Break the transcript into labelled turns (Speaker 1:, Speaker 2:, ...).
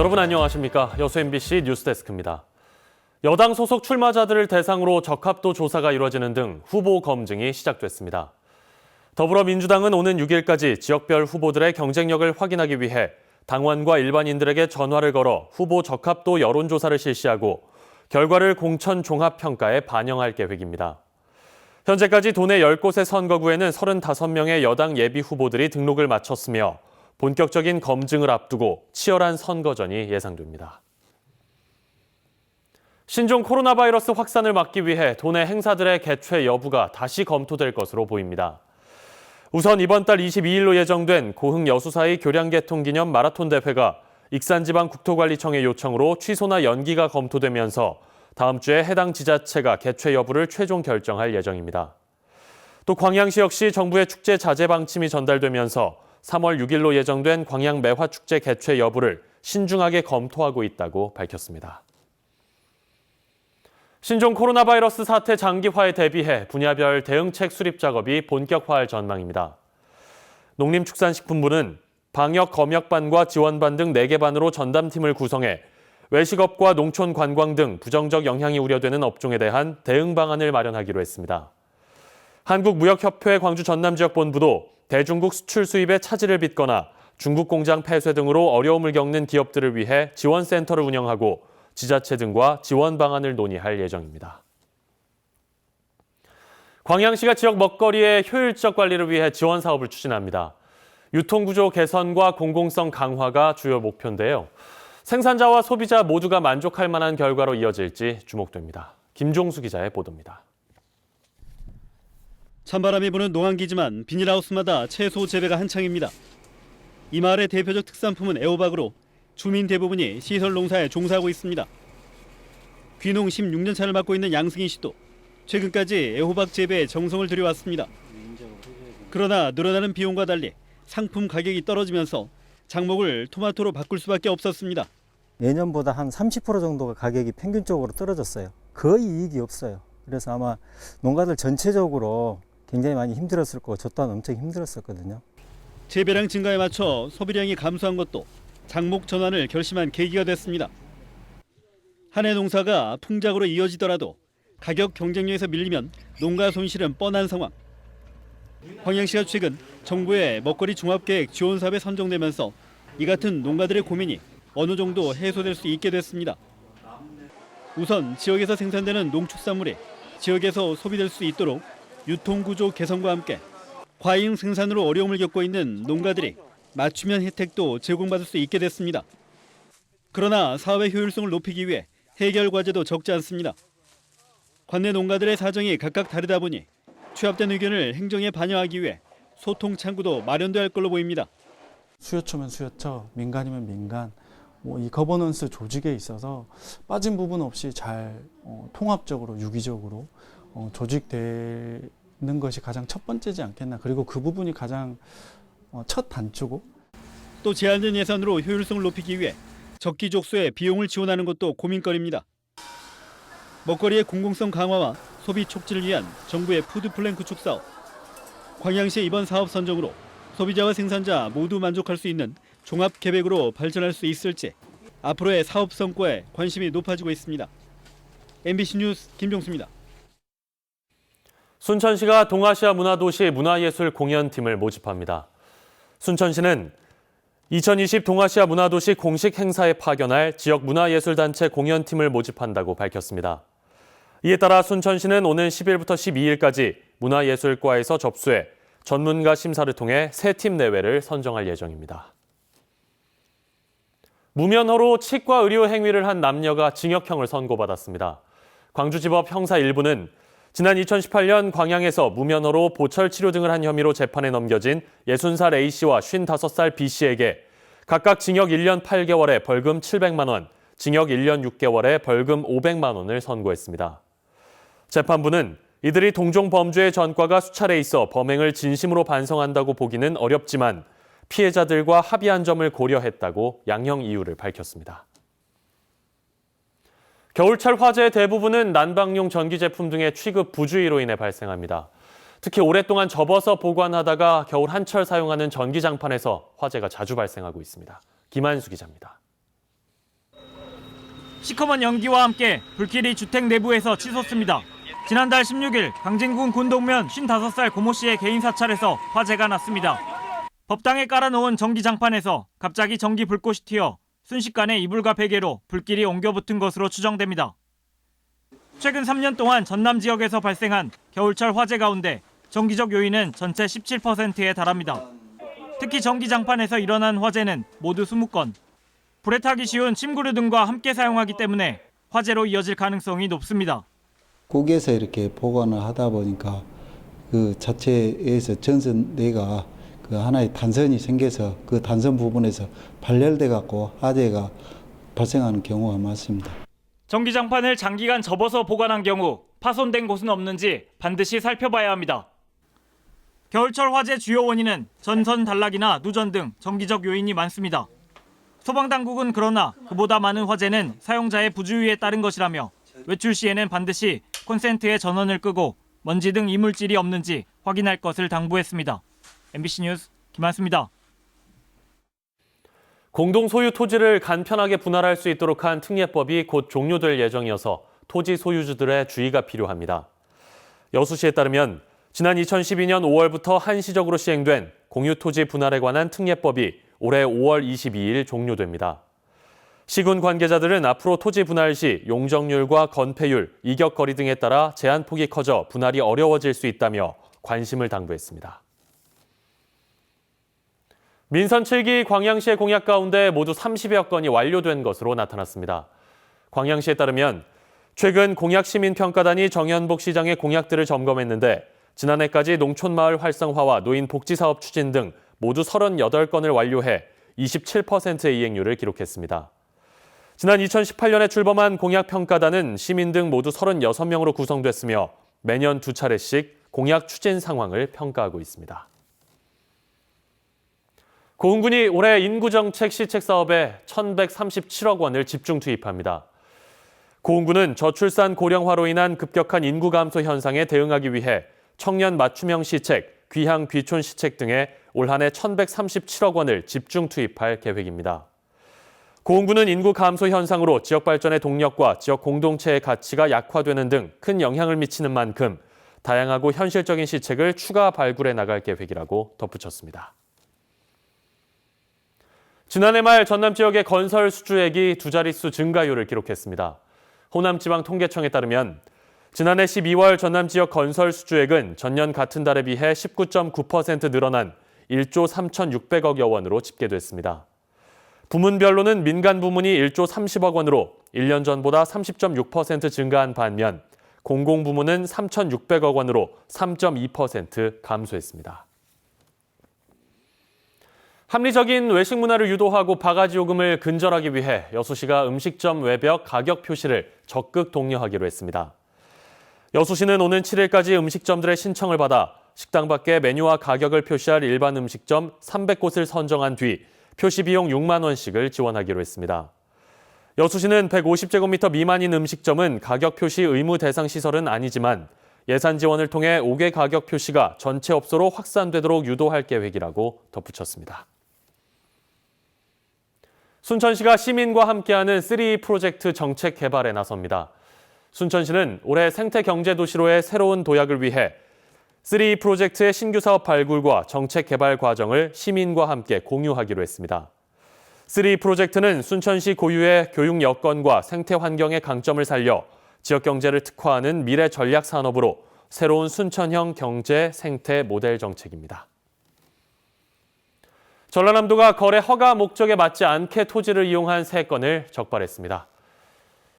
Speaker 1: 여러분 안녕하십니까? 여수 MBC 뉴스데스크입니다. 여당 소속 출마자들을 대상으로 적합도 조사가 이루어지는 등 후보 검증이 시작됐습니다. 더불어민주당은 오는 6일까지 지역별 후보들의 경쟁력을 확인하기 위해 당원과 일반인들에게 전화를 걸어 후보 적합도 여론조사를 실시하고 결과를 공천 종합평가에 반영할 계획입니다. 현재까지 도내 10곳의 선거구에는 35명의 여당 예비 후보들이 등록을 마쳤으며 본격적인 검증을 앞두고 치열한 선거전이 예상됩니다. 신종 코로나 바이러스 확산을 막기 위해 도내 행사들의 개최 여부가 다시 검토될 것으로 보입니다. 우선 이번 달 22일로 예정된 고흥 여수사의 교량 개통 기념 마라톤 대회가 익산지방국토관리청의 요청으로 취소나 연기가 검토되면서 다음 주에 해당 지자체가 개최 여부를 최종 결정할 예정입니다. 또 광양시 역시 정부의 축제 자제 방침이 전달되면서 3월 6일로 예정된 광양 매화축제 개최 여부를 신중하게 검토하고 있다고 밝혔습니다. 신종 코로나 바이러스 사태 장기화에 대비해 분야별 대응책 수립 작업이 본격화할 전망입니다. 농림축산식품부는 방역 검역반과 지원반 등 4개 반으로 전담팀을 구성해 외식업과 농촌관광 등 부정적 영향이 우려되는 업종에 대한 대응 방안을 마련하기로 했습니다. 한국무역협회 광주 전남지역본부도 대중국 수출 수입에 차질을 빚거나 중국 공장 폐쇄 등으로 어려움을 겪는 기업들을 위해 지원센터를 운영하고 지자체 등과 지원 방안을 논의할 예정입니다. 광양시가 지역 먹거리의 효율적 관리를 위해 지원 사업을 추진합니다. 유통구조 개선과 공공성 강화가 주요 목표인데요. 생산자와 소비자 모두가 만족할 만한 결과로 이어질지 주목됩니다. 김종수 기자의 보도입니다.
Speaker 2: 찬바람이 부는 농안기지만 비닐하우스마다 채소 재배가 한창입니다. 이 마을의 대표적 특산품은 애호박으로 주민 대부분이 시설 농사에 종사하고 있습니다. 귀농 16년 차를 맡고 있는 양승희 씨도 최근까지 애호박 재배에 정성을 들여왔습니다. 그러나 늘어나는 비용과 달리 상품 가격이 떨어지면서 작목을 토마토로 바꿀 수밖에 없었습니다.
Speaker 3: 예년보다 한 30% 정도가 가격이 평균적으로 떨어졌어요. 거의 이익이 없어요. 그래서 아마 농가들 전체적으로 굉장히 많이 힘들었을 거고 저 또한 엄청 힘들었었거든요.
Speaker 2: 재배량 증가에 맞춰 소비량이 감소한 것도 작목 전환을 결심한 계기가 됐습니다. 한 해 농사가 풍작으로 이어지더라도 가격 경쟁력에서 밀리면 농가 손실은 뻔한 상황. 광양시가 최근 정부의 먹거리 종합계획 지원 사업에 선정되면서 이 같은 농가들의 고민이 어느 정도 해소될 수 있게 됐습니다. 우선 지역에서 생산되는 농축산물이 지역에서 소비될 수 있도록 유통구조 개선과 함께 과잉 생산으로 어려움을 겪고 있는 농가들이 맞춤형 혜택도 제공받을 수 있게 됐습니다. 그러나 사업의 효율성을 높이기 위해 해결 과제도 적지 않습니다. 관내 농가들의 사정이 각각 다르다 보니 취합된 의견을 행정에 반영하기 위해 소통 창구도 마련돼야 할 걸로 보입니다.
Speaker 4: 수요처면 수요처, 민간이면 민간, 이 거버넌스 조직에 있어서 빠진 부분 없이 잘 통합적으로 유기적으로 조직되는 것이 가장 첫 번째지 않겠나. 그리고 그 부분이 가장 첫 단초고.
Speaker 2: 또 제한된 예산으로 효율성을 높이기 위해 적기족소에 비용을 지원하는 것도 고민거리입니다. 먹거리의 공공성 강화와 소비 촉진을 위한 정부의 푸드플랜 구축 사업. 광양시의 이번 사업 선정으로 소비자와 생산자 모두 만족할 수 있는 종합 계획으로 발전할 수 있을지 앞으로의 사업 성과에 관심이 높아지고 있습니다. MBC 뉴스 김종수입니다.
Speaker 1: 순천시가 동아시아 문화도시 문화예술 공연팀을 모집합니다. 순천시는 2020 동아시아 문화도시 공식 행사에 파견할 지역 문화예술단체 공연팀을 모집한다고 밝혔습니다. 이에 따라 순천시는 오는 10일부터 12일까지 문화예술과에서 접수해 전문가 심사를 통해 3팀 내외를 선정할 예정입니다. 무면허로 치과 의료 행위를 한 남녀가 징역형을 선고받았습니다. 광주지법 형사 1부는 지난 2018년 광양에서 무면허로 보철 치료 등을 한 혐의로 재판에 넘겨진 60살 A씨와 55살 B씨에게 각각 징역 1년 8개월에 벌금 700만 원, 징역 1년 6개월에 벌금 500만 원을 선고했습니다. 재판부는 이들이 동종 범죄의 전과가 수차례 있어 범행을 진심으로 반성한다고 보기는 어렵지만 피해자들과 합의한 점을 고려했다고 양형 이유를 밝혔습니다. 겨울철 화재의 대부분은 난방용 전기 제품 등의 취급 부주의로 인해 발생합니다. 특히 오랫동안 접어서 보관하다가 겨울 한철 사용하는 전기장판에서 화재가 자주 발생하고 있습니다. 김한수 기자입니다.
Speaker 5: 시커먼 연기와 함께 불길이 주택 내부에서 치솟습니다. 지난달 16일 강진군 군동면 55살 고모 씨의 개인 사찰에서 화재가 났습니다. 법당에 깔아놓은 전기장판에서 갑자기 전기 불꽃이 튀어 순식간에 이불과 베개로 불길이 옮겨 붙은 것으로 추정됩니다. 최근 3년 동안 전남 지역에서 발생한 겨울철 화재 가운데 전기적 요인은 전체 17%에 달합니다. 특히 전기장판에서 일어난 화재는 모두 20건. 불에 타기 쉬운 침구류 등과 함께 사용하기 때문에 화재로 이어질 가능성이 높습니다.
Speaker 6: 국에서 이렇게 보관을 하다 보니까 그 자체에서 전선내가 그 하나의 단선이 생겨서 그 단선 부분에서 발열돼 갖고 화재가 발생하는 경우가 많습니다.
Speaker 5: 전기장판을 장기간 접어서 보관한 경우 파손된 곳은 없는지 반드시 살펴봐야 합니다. 겨울철 화재 주요 원인은 전선 단락이나 누전 등 정기적 요인이 많습니다. 소방당국은 그러나 그보다 많은 화재는 사용자의 부주의에 따른 것이라며 외출 시에는 반드시 콘센트의 전원을 끄고 먼지 등 이물질이 없는지 확인할 것을 당부했습니다. MBC 뉴스 김한수입니다.
Speaker 1: 공동 소유 토지를 간편하게 분할할 수 있도록 한 특례법이 곧 종료될 예정이어서 토지 소유주들의 주의가 필요합니다. 여수시에 따르면 지난 2012년 5월부터 한시적으로 시행된 공유토지 분할에 관한 특례법이 올해 5월 22일 종료됩니다. 시군 관계자들은 앞으로 토지 분할 시 용적률과 건폐율, 이격거리 등에 따라 제한폭이 커져 분할이 어려워질 수 있다며 관심을 당부했습니다. 민선 7기 광양시의 공약 가운데 모두 30여 건이 완료된 것으로 나타났습니다. 광양시에 따르면 최근 공약시민평가단이 정현복 시장의 공약들을 점검했는데 지난해까지 농촌마을 활성화와 노인 복지사업 추진 등 모두 38건을 완료해 27%의 이행률을 기록했습니다. 지난 2018년에 출범한 공약평가단은 시민 등 모두 36명으로 구성됐으며 매년 2차례씩 공약 추진 상황을 평가하고 있습니다. 고흥군이 올해 인구정책 시책 사업에 1,137억 원을 집중 투입합니다. 고흥군은 저출산 고령화로 인한 급격한 인구 감소 현상에 대응하기 위해 청년 맞춤형 시책, 귀향 귀촌 시책 등에 올 한 해 1,137억 원을 집중 투입할 계획입니다. 고흥군은 인구 감소 현상으로 지역 발전의 동력과 지역 공동체의 가치가 약화되는 등 큰 영향을 미치는 만큼 다양하고 현실적인 시책을 추가 발굴해 나갈 계획이라고 덧붙였습니다. 지난해 말 전남 지역의 건설 수주액이 두 자릿수 증가율을 기록했습니다. 호남지방통계청에 따르면 지난해 12월 전남 지역 건설 수주액은 전년 같은 달에 비해 19.9% 늘어난 1조 3,600억여 원으로 집계됐습니다. 부문별로는 민간 부문이 1조 30억 원으로 1년 전보다 30.6% 증가한 반면 공공부문은 3,600억 원으로 3.2% 감소했습니다. 합리적인 외식 문화를 유도하고 바가지 요금을 근절하기 위해 여수시가 음식점 외벽 가격 표시를 적극 독려하기로 했습니다. 여수시는 오는 7일까지 음식점들의 신청을 받아 식당 밖에 메뉴와 가격을 표시할 일반 음식점 300곳을 선정한 뒤 표시 비용 6만 원씩을 지원하기로 했습니다. 여수시는 150제곱미터 미만인 음식점은 가격 표시 의무 대상 시설은 아니지만 예산 지원을 통해 5개 가격 표시가 전체 업소로 확산되도록 유도할 계획이라고 덧붙였습니다. 순천시가 시민과 함께하는 3E 프로젝트 정책 개발에 나섭니다. 순천시는 올해 생태경제도시로의 새로운 도약을 위해 3E 프로젝트의 신규 사업 발굴과 정책 개발 과정을 시민과 함께 공유하기로 했습니다. 3E 프로젝트는 순천시 고유의 교육 여건과 생태 환경의 강점을 살려 지역 경제를 특화하는 미래 전략 산업으로 새로운 순천형 경제 생태 모델 정책입니다. 전라남도가 거래 허가 목적에 맞지 않게 토지를 이용한 3건을 적발했습니다.